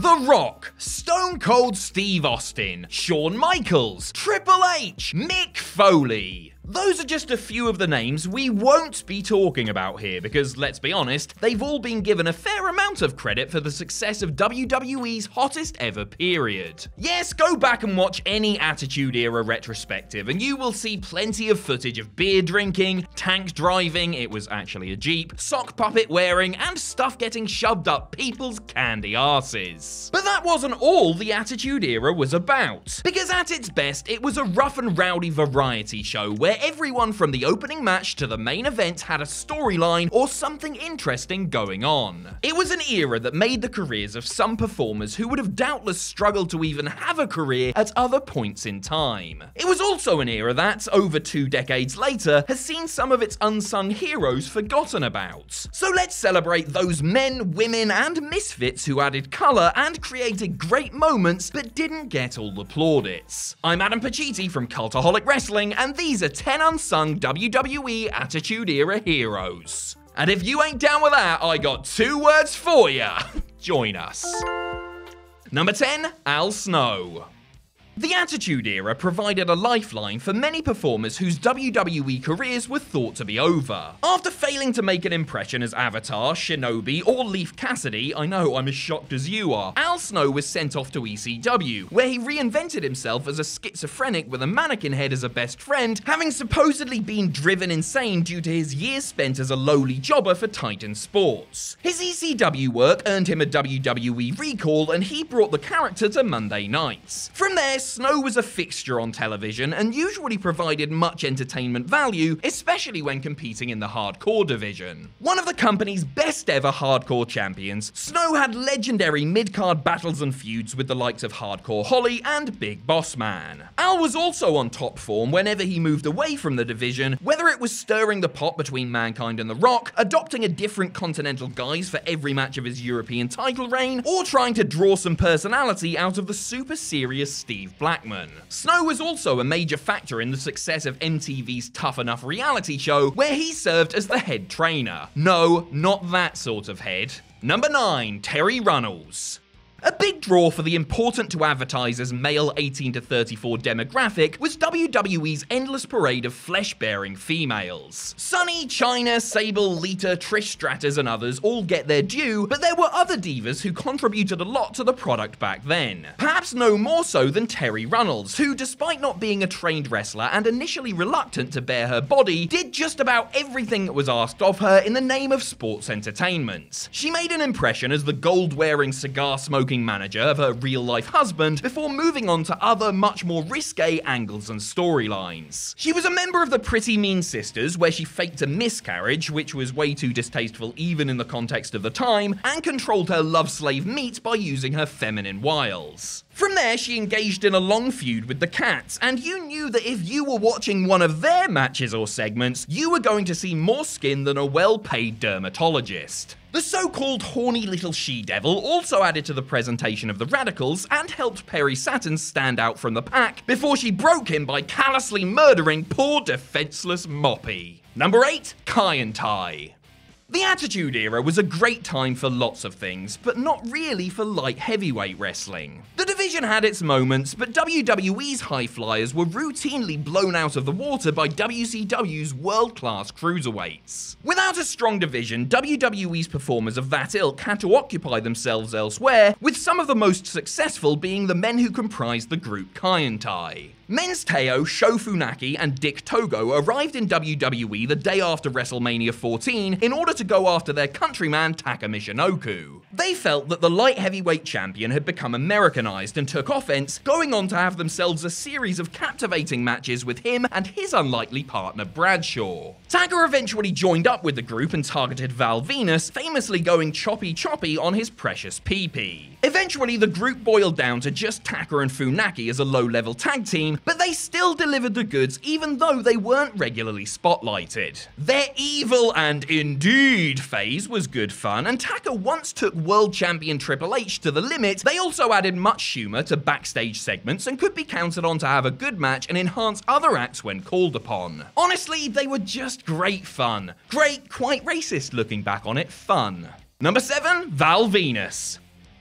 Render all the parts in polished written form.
The Rock, Stone Cold Steve Austin, Shawn Michaels, Triple H, Mick Foley. Those are just a few of the names we won't be talking about here because, let's be honest, they've all been given a fair amount of credit for the success of WWE's hottest ever period. Yes, go back and watch any Attitude Era retrospective and you will see plenty of footage of beer drinking, tank driving, it was actually a Jeep, sock puppet wearing, and stuff getting shoved up people's candy arses. But that wasn't all the Attitude Era was about, because at its best, it was a rough and rowdy variety show where everyone from the opening match to the main event had a storyline or something interesting going on. It was an era that made the careers of some performers who would have doubtless struggled to even have a career at other points in time. It was also an era that, over 2 decades later, has seen some of its unsung heroes forgotten about. So let's celebrate those men, women, and misfits who added colour and created great moments but didn't get all the plaudits. I'm Adam Pacitti from Cultaholic Wrestling, and these are 10 unsung WWE Attitude Era heroes. And if you ain't down with that, I got 2 words for ya. Join us. Number 10, Al Snow. The Attitude Era provided a lifeline for many performers whose WWE careers were thought to be over. After failing to make an impression as Avatar, Shinobi, or Leif Cassidy, I know I'm as shocked as you are, Al Snow was sent off to ECW, where he reinvented himself as a schizophrenic with a mannequin head as a best friend, having supposedly been driven insane due to his years spent as a lowly jobber for Titan Sports. His ECW work earned him a WWE recall, and he brought the character to Monday nights. From there, Snow was a fixture on television and usually provided much entertainment value, especially when competing in the hardcore division. One of the company's best ever hardcore champions, Snow had legendary mid-card battles and feuds with the likes of Hardcore Holly and Big Boss Man. Al was also on top form whenever he moved away from the division, whether it was stirring the pot between Mankind and The Rock, adopting a different continental guise for every match of his European title reign, or trying to draw some personality out of the super serious Steve Blackman. Snow was also a major factor in the success of MTV's Tough Enough reality show, where he served as the head trainer. No, not that sort of head. Number 9, Terry Reynolds. A big draw for the important to advertisers male 18 to 34 demographic was WWE's endless parade of flesh-bearing females. Sunny, Chyna, Sable, Lita, Trish Stratus and others all get their due, but there were other divas who contributed a lot to the product back then. Perhaps no more so than Terry Reynolds, who, despite not being a trained wrestler and initially reluctant to bare her body, did just about everything that was asked of her in the name of sports entertainment. She made an impression as the gold-wearing, cigar-smoking manager of her real-life husband before moving on to other, much more risque angles and storylines. She was a member of the Pretty Mean Sisters, where she faked a miscarriage, which was way too distasteful even in the context of the time, and controlled her love slave Meat by using her feminine wiles. From there, she engaged in a long feud with the Cats, and you knew that if you were watching one of their matches or segments, you were going to see more skin than a well-paid dermatologist. The so-called horny little she-devil also added to the presentation of the Radicals and helped Perry Saturn stand out from the pack before she broke him by callously murdering poor defenseless Moppy. Number 8, Kientai. The Attitude Era was a great time for lots of things, but not really for light heavyweight wrestling. The division had its moments, but WWE's high flyers were routinely blown out of the water by WCW's world-class cruiserweights. Without a strong division, WWE's performers of that ilk had to occupy themselves elsewhere, with some of the most successful being the men who comprised the group Kientai. Men's Teo, Sho Funaki, and Dick Togo arrived in WWE the day after WrestleMania 14 in order to go after their countryman Taka Michinoku. They felt that the light heavyweight champion had become Americanized and took offense, going on to have themselves a series of captivating matches with him and his unlikely partner Bradshaw. Taka eventually joined up with the group and targeted Val Venus, famously going choppy on his precious PP. Eventually, the group boiled down to just Taka and Funaki as a low-level tag team, but they still delivered the goods even though they weren't regularly spotlighted. Their evil and indeed phase was good fun, and Taka once took world champion Triple H to the limit. They also added much humour to backstage segments and could be counted on to have a good match and enhance other acts when called upon. Honestly, they were just great fun. Great, quite racist looking back on it, fun. Number 7, Val Venus.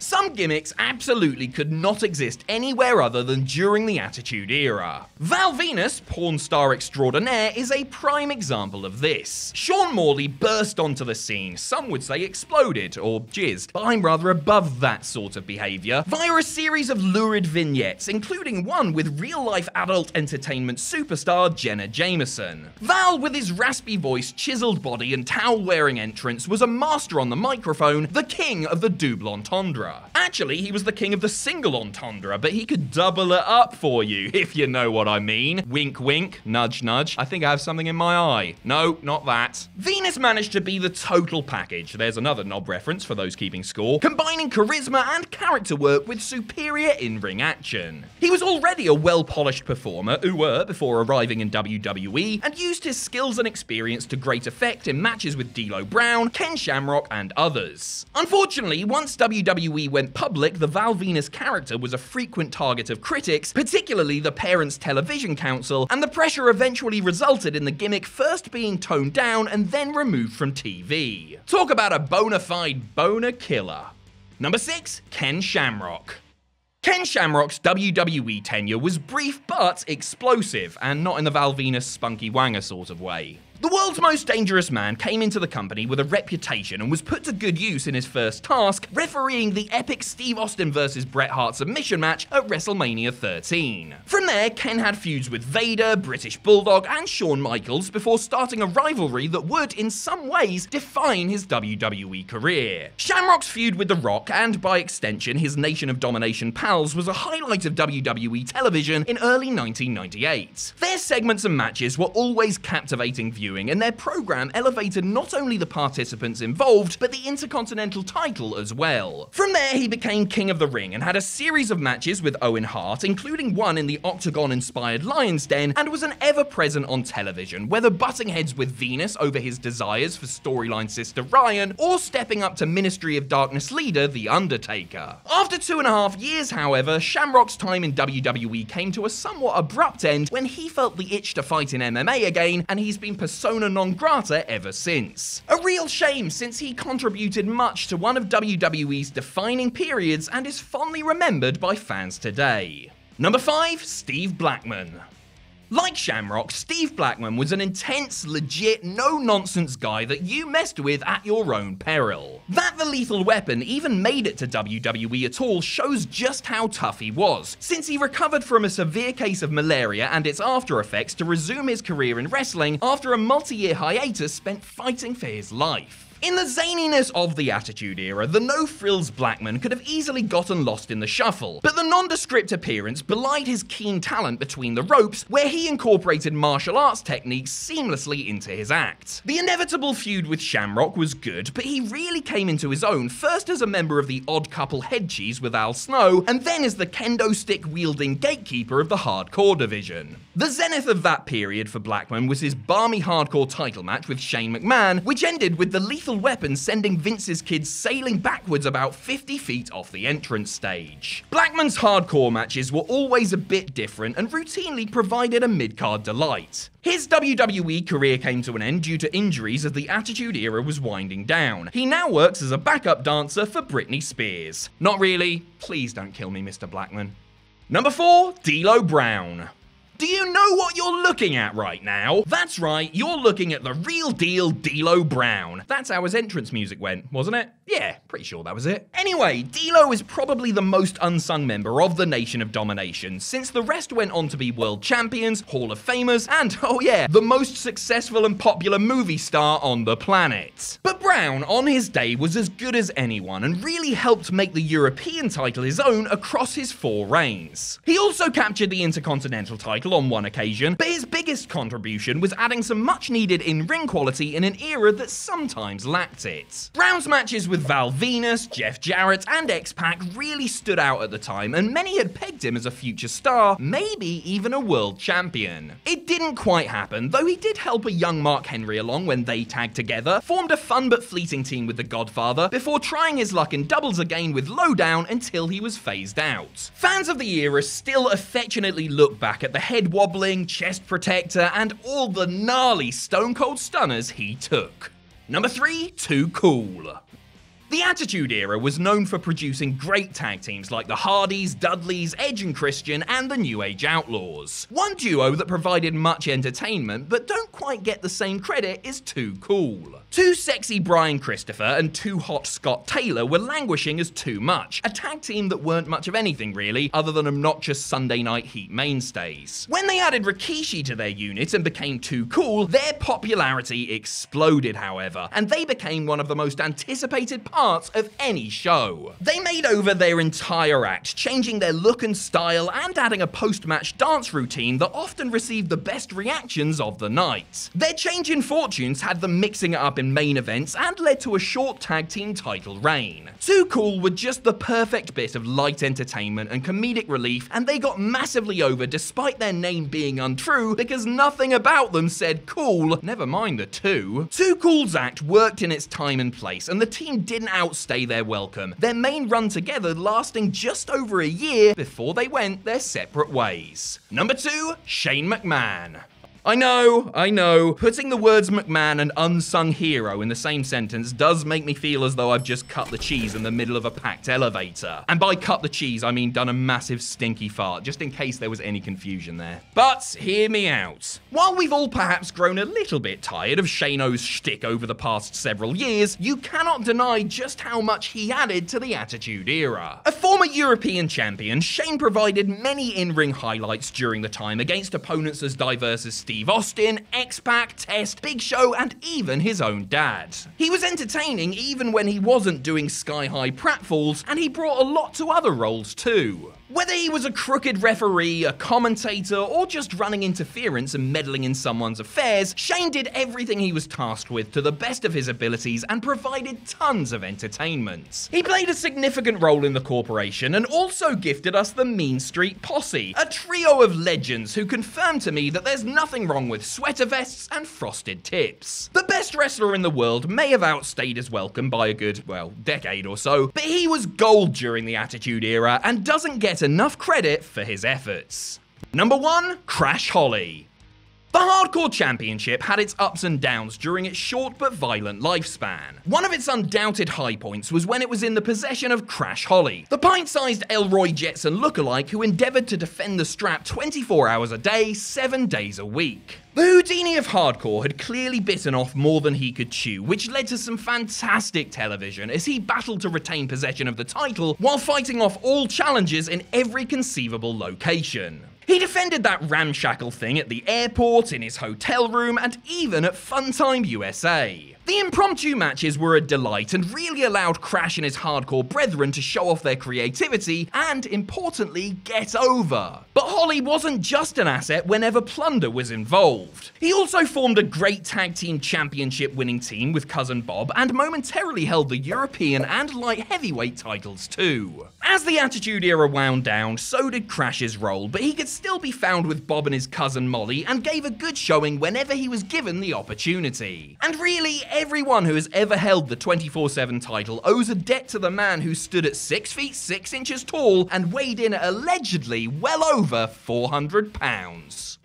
Some gimmicks absolutely could not exist anywhere other than during the Attitude Era. Val Venus, porn star extraordinaire, is a prime example of this. Sean Morley burst onto the scene, some would say exploded, or jizzed, but I'm rather above that sort of behaviour, via a series of lurid vignettes, including one with real-life adult entertainment superstar Jenna Jameson. Val, with his raspy voice, chiseled body, and towel-wearing entrance, was a master on the microphone, the king of the double entendre. Actually, he was the king of the single entendre, but he could double it up for you, if you know what I mean. Wink wink, nudge nudge, I think I have something in my eye. No, not that. Venus managed to be the total package, there's another knob reference for those keeping score, combining charisma and character work with superior in-ring action. He was already a well-polished performer, before arriving in WWE, and used his skills and experience to great effect in matches with Delo Brown, Ken Shamrock, and others. Unfortunately, once WWE went public, the Val Venus character was a frequent target of critics, particularly the Parents Television Council, and the pressure eventually resulted in the gimmick first being toned down and then removed from TV. Talk about a bona fide boner killer. Number 6, Ken Shamrock. Ken Shamrock's WWE tenure was brief but explosive, and not in the Val Venus spunky wanger sort of way. The world's most dangerous man came into the company with a reputation and was put to good use in his first task, refereeing the epic Steve Austin vs. Bret Hart submission match at WrestleMania 13. From there, Ken had feuds with Vader, British Bulldog, and Shawn Michaels before starting a rivalry that would, in some ways, define his WWE career. Shamrock's feud with The Rock, and by extension his Nation of Domination pals, was a highlight of WWE television in early 1998. Their segments and matches were always captivating viewers, and their program elevated not only the participants involved, but the Intercontinental title as well. From there, he became King of the Ring and had a series of matches with Owen Hart, including one in the Octagon-inspired Lion's Den, and was an ever-present on television, whether butting heads with Venus over his desires for storyline sister Ryan, or stepping up to Ministry of Darkness leader The Undertaker. After 2.5 years, however, Shamrock's time in WWE came to a somewhat abrupt end when he felt the itch to fight in MMA again, and he's been persona non grata ever since. A real shame, since he contributed much to one of WWE's defining periods and is fondly remembered by fans today. Number 5, Steve Blackman. Like Shamrock, Steve Blackman was an intense, legit, no-nonsense guy that you messed with at your own peril. That the Lethal Weapon even made it to WWE at all shows just how tough he was, since he recovered from a severe case of malaria and its after effects to resume his career in wrestling after a multi-year hiatus spent fighting for his life. In the zaniness of the Attitude Era, the no-frills Blackman could have easily gotten lost in the shuffle, but the nondescript appearance belied his keen talent between the ropes, where he incorporated martial arts techniques seamlessly into his act. The inevitable feud with Shamrock was good, but he really came into his own, first as a member of the Odd Couple Head Cheese with Al Snow, and then as the kendo stick-wielding gatekeeper of the hardcore division. The zenith of that period for Blackman was his balmy hardcore title match with Shane McMahon, which ended with the Lethal Weapon sending Vince's kids sailing backwards about 50 feet off the entrance stage. Blackman's hardcore matches were always a bit different and routinely provided a mid-card delight. His WWE career came to an end due to injuries as the Attitude Era was winding down. He now works as a backup dancer for Britney Spears. Not really. Please don't kill me, Mr. Blackman. Number 4, Delo Brown. Do you know what you're looking at right now? That's right, you're looking at the real deal Delo Brown. That's how his entrance music went, wasn't it? Yeah, pretty sure that was it. Anyway, Delo is probably the most unsung member of the Nation of Domination, since the rest went on to be world champions, Hall of Famers, and, oh yeah, the most successful and popular movie star on the planet. But Brown, on his day, was as good as anyone and really helped make the European title his own across his 4 reigns. He also captured the Intercontinental title on one occasion, but his biggest contribution was adding some much needed in-ring quality in an era that sometimes lacked it. Brown's matches with Val Venus, Jeff Jarrett, and X-Pac really stood out at the time, and many had pegged him as a future star, maybe even a world champion. It didn't quite happen, though he did help a young Mark Henry along when they tagged together, formed a fun but fleeting team with the Godfather, before trying his luck in doubles again with Lowdown until he was phased out. Fans of the era still affectionately look back at the head-wobbling, chest protector, and all the gnarly Stone Cold Stunners he took. Number 3, Too Cool. The Attitude Era was known for producing great tag teams like the Hardys, Dudleys, Edge and Christian, and the New Age Outlaws. One duo that provided much entertainment but don't quite get the same credit is Too Cool. Too Sexy Brian Christopher and Too Hot Scott Taylor were languishing as Too Much, a tag team that weren't much of anything really, other than obnoxious Sunday Night Heat mainstays. When they added Rikishi to their unit and became Too Cool, their popularity exploded, however, and they became one of the most anticipated parts of any show. They made over their entire act, changing their look and style and adding a post-match dance routine that often received the best reactions of the night. Their change in fortunes had them mixing it up in main events and led to a short tag team title reign. Too Cool were just the perfect bit of light entertainment and comedic relief, and they got massively over despite their name being untrue because nothing about them said cool, never mind the two. Too Cool's act worked in its time and place, and the team didn't outstay their welcome, their main run together lasting just over a year before they went their separate ways. Number 2, Shane McMahon. I know, putting the words McMahon and unsung hero in the same sentence does make me feel as though I've just cut the cheese in the middle of a packed elevator. And by cut the cheese, I mean done a massive stinky fart, just in case there was any confusion there. But hear me out. While we've all perhaps grown a little bit tired of Shane-O's shtick over the past several years, you cannot deny just how much he added to the Attitude Era. A former European champion, Shane provided many in-ring highlights during the time against opponents as diverse as Steve Austin, X-Pac, Test, Big Show, and even his own dad. He was entertaining even when he wasn't doing sky-high pratfalls, and he brought a lot to other roles too. Whether he was a crooked referee, a commentator, or just running interference and meddling in someone's affairs, Shane did everything he was tasked with to the best of his abilities and provided tons of entertainment. He played a significant role in the corporation and also gifted us the Mean Street Posse, a trio of legends who confirmed to me that there's nothing wrong with sweater vests and frosted tips. The best wrestler in the world may have outstayed his welcome by a good, well, decade or so, but he was gold during the Attitude Era and doesn't get enough credit for his efforts. Number 1, Crash Holly. The Hardcore Championship had its ups and downs during its short but violent lifespan. One of its undoubted high points was when it was in the possession of Crash Holly, the pint-sized Elroy Jetson lookalike who endeavored to defend the strap 24 hours a day, 7 days a week. The Houdini of Hardcore had clearly bitten off more than he could chew, which led to some fantastic television as he battled to retain possession of the title while fighting off all challenges in every conceivable location. He defended that ramshackle thing at the airport, in his hotel room, and even at Funtime USA. The impromptu matches were a delight and really allowed Crash and his hardcore brethren to show off their creativity and, importantly, get over. But Holly wasn't just an asset whenever plunder was involved. He also formed a great tag team championship winning team with Cousin Bob and momentarily held the European and light heavyweight titles too. As the Attitude Era wound down, so did Crash's role, but he could still be found with Bob and his cousin Molly and gave a good showing whenever he was given the opportunity. And really, everyone who has ever held the 24/7 title owes a debt to the man who stood at 6 feet 6 inches tall and weighed in at allegedly well over 400 pounds.